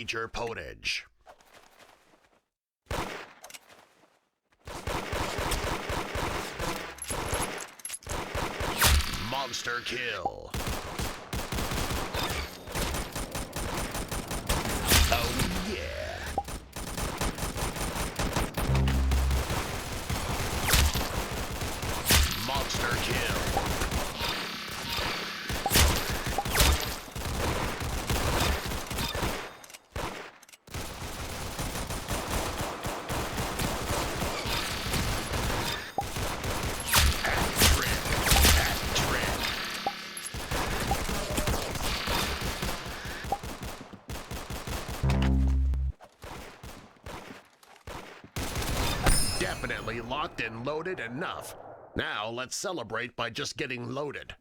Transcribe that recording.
Feature Potage. Monster Kill. Oh yeah. Monster Kill. Definitely locked and loaded enough. Now let's celebrate by just getting loaded.